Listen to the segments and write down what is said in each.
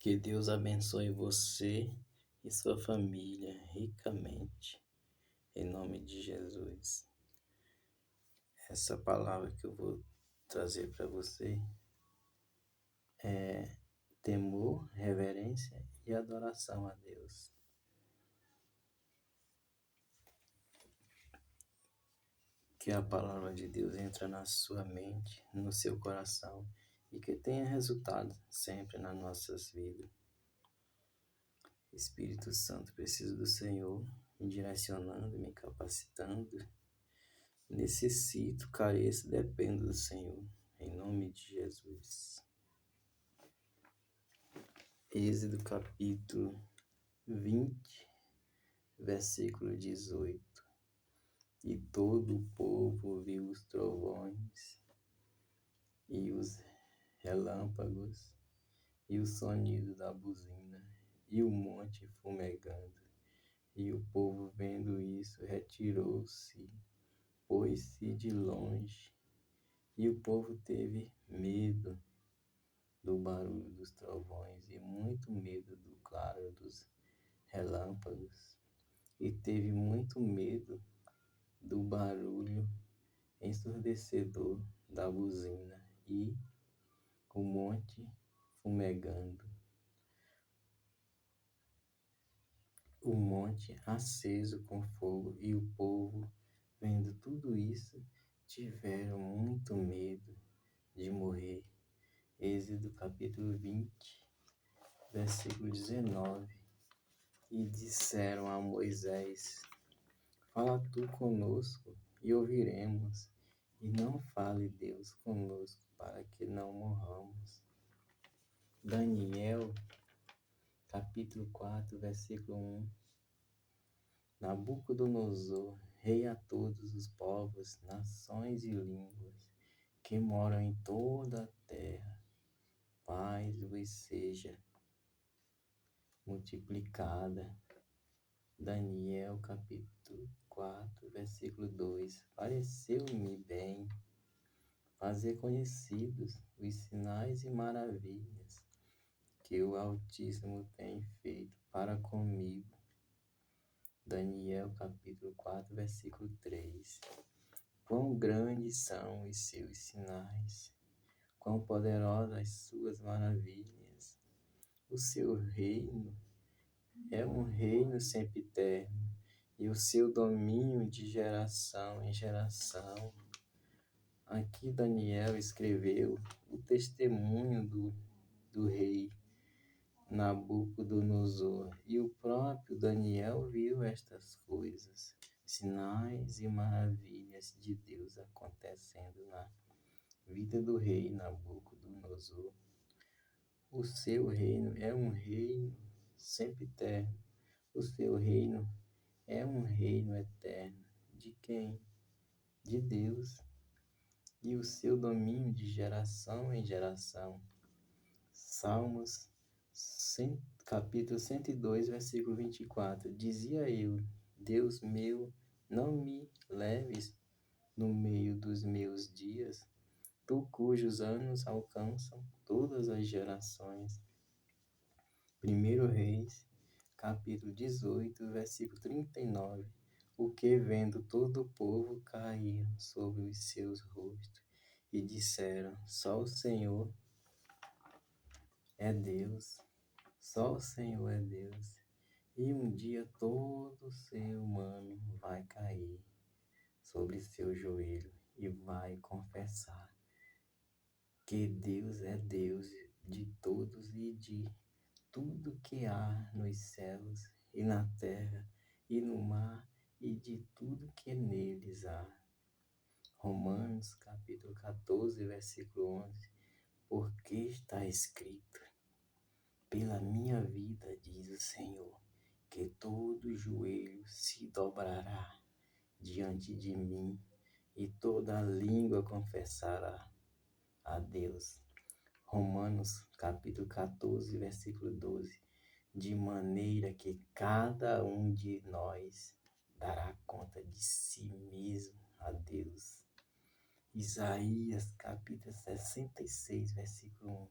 Que Deus abençoe você e sua família ricamente, em nome de Jesus. Essa palavra que eu vou trazer para você é temor, reverência e adoração a Deus. Que a palavra de Deus entre na sua mente, no seu coração e que tenha resultado sempre nas nossas vidas. Espírito Santo, preciso do Senhor me direcionando, me capacitando. Necessito, careço, dependo do Senhor, em nome de Jesus. Êxodo capítulo 20, versículo 18. E todo o povo viu os trovões e os relâmpagos e o sonido da buzina e o monte fumegando. E o povo, vendo isso, retirou-se, pôs-se de longe. E o povo teve medo do barulho dos trovões e muito medo do claro dos relâmpagos. E teve muito medo do barulho ensurdecedor da buzina e o monte fumegando, o monte aceso com fogo. E o povo, vendo tudo isso, tiveram muito medo de morrer. Êxodo capítulo 20, versículo 19. E disseram a Moisés: Fala tu conosco e ouviremos, e não fale Deus conosco, para que não morramos. Daniel capítulo 4, versículo 1. Nabucodonosor, rei a todos os povos, nações e línguas que moram em toda a terra, paz vos seja multiplicada. Daniel capítulo 4, versículo 2. Pareceu-me bem fazer conhecidos os sinais e maravilhas que o Altíssimo tem feito para comigo. Daniel capítulo 4, versículo 3. Quão grandes são os seus sinais, quão poderosas as suas maravilhas. O seu reino é um reino sempiterno, e o seu domínio de geração em geração. Aqui Daniel escreveu o testemunho do rei Nabucodonosor, e o próprio Daniel viu estas coisas, sinais e maravilhas de Deus acontecendo na vida do rei Nabucodonosor. O seu reino é um reino sempiterno. O seu reino é um reino eterno. De quem? De Deus. E o seu domínio de geração em geração. Salmos capítulo 102, versículo 24. Dizia eu: Deus meu, não me leves no meio dos meus dias, tu cujos anos alcançam todas as gerações. 1 Reis, capítulo 18, versículo 39. O que, vendo todo o povo, caíram sobre os seus rostos e disseram: Só o Senhor é Deus, só o Senhor é Deus. E um dia todo ser humano vai cair sobre seu joelho e vai confessar que Deus é Deus de todos e de tudo que há nos céus e na terra e no mar e de tudo que neles há. Romanos capítulo 14, versículo 11. Porque está escrito: pela minha vida, diz o Senhor, que todo joelho se dobrará diante de mim e toda língua confessará a Deus. Romanos capítulo 14, versículo 12. De maneira que cada um de nós dará conta de si mesmo a Deus. Isaías capítulo 66, versículo 1.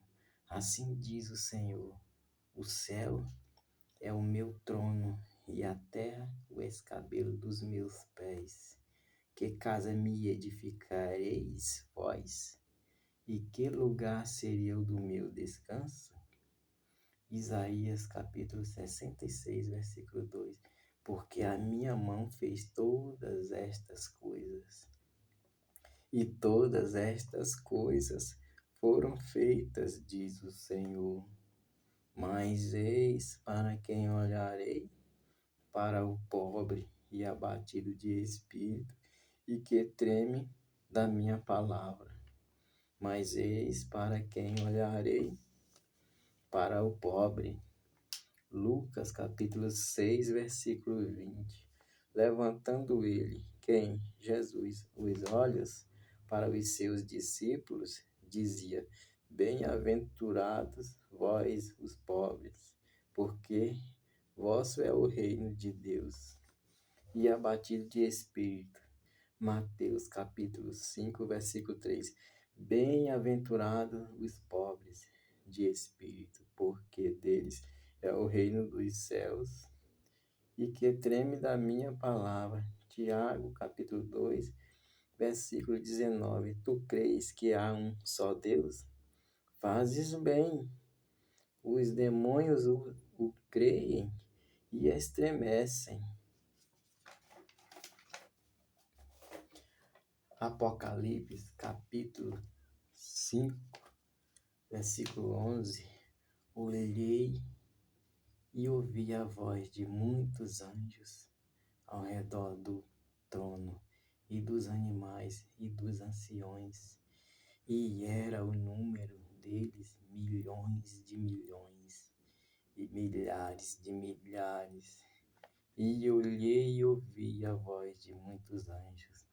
Assim diz o Senhor: O céu é o meu trono e a terra o escabelo dos meus pés. Que casa me edificareis vós? E que lugar seria o do meu descanso? Isaías capítulo 66, versículo 2. Porque a minha mão fez todas estas coisas, e todas estas coisas foram feitas, diz o Senhor. Mas eis para quem olharei, para o pobre e abatido de espírito, e que treme da minha palavra. Mas eis para quem olharei, para o pobre. Lucas capítulo 6, versículo 20. Levantando ele, quem? Jesus, os olhos para os seus discípulos, dizia: Bem-aventurados vós, os pobres, porque vosso é o reino de Deus. E abatido de espírito. Mateus capítulo 5, versículo 3. Bem-aventurados os pobres de espírito, porque deles é o reino dos céus. E que treme da minha palavra. Tiago capítulo 2, versículo 19. Tu crês que há um só Deus? Fazes bem. Os demônios o creem e estremecem. Apocalipse, capítulo 5, versículo 11. Olhei e ouvi a voz de muitos anjos ao redor do trono, e dos animais e dos anciões, e era o número deles milhões de milhões, e milhares de milhares. E olhei e ouvi a voz de muitos anjos.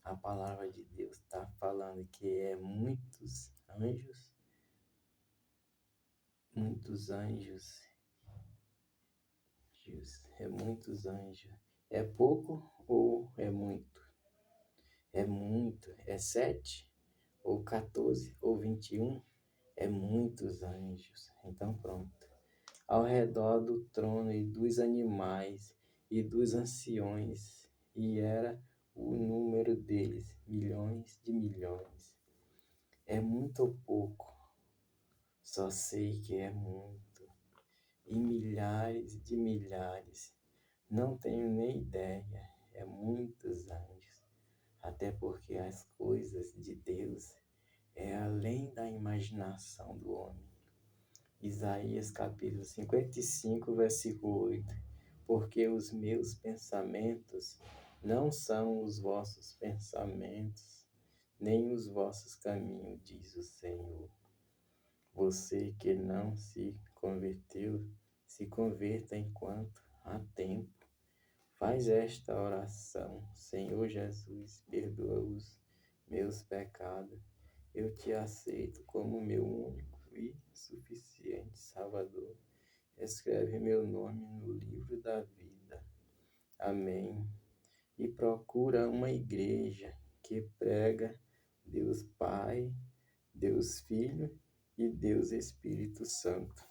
A palavra de Deus está falando que é muitos anjos, é muitos anjos. É pouco ou é muito? É muito. É 7 ou 14 ou 21? É muitos anjos. Então pronto. Ao redor do trono e dos animais e dos anciões, e era o número deles, milhões de milhões. É muito ou pouco? Só sei que é muito. E milhares de milhares. Não tenho nem ideia. É muitos anjos. Até porque as coisas de Deus é além da imaginação do homem. Isaías capítulo 55, versículo 8. Porque os meus pensamentos não são os vossos pensamentos, nem os vossos caminhos, diz o Senhor. Você que não se converteu, se converta enquanto há tempo. Faz esta oração: Senhor Jesus, perdoa os meus pecados. Eu te aceito como meu único e suficiente Salvador. Escreve meu nome no livro da vida. Amém. E procura uma igreja que prega Deus Pai, Deus Filho e Deus Espírito Santo.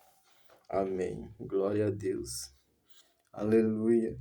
Amém. Glória a Deus. Aleluia.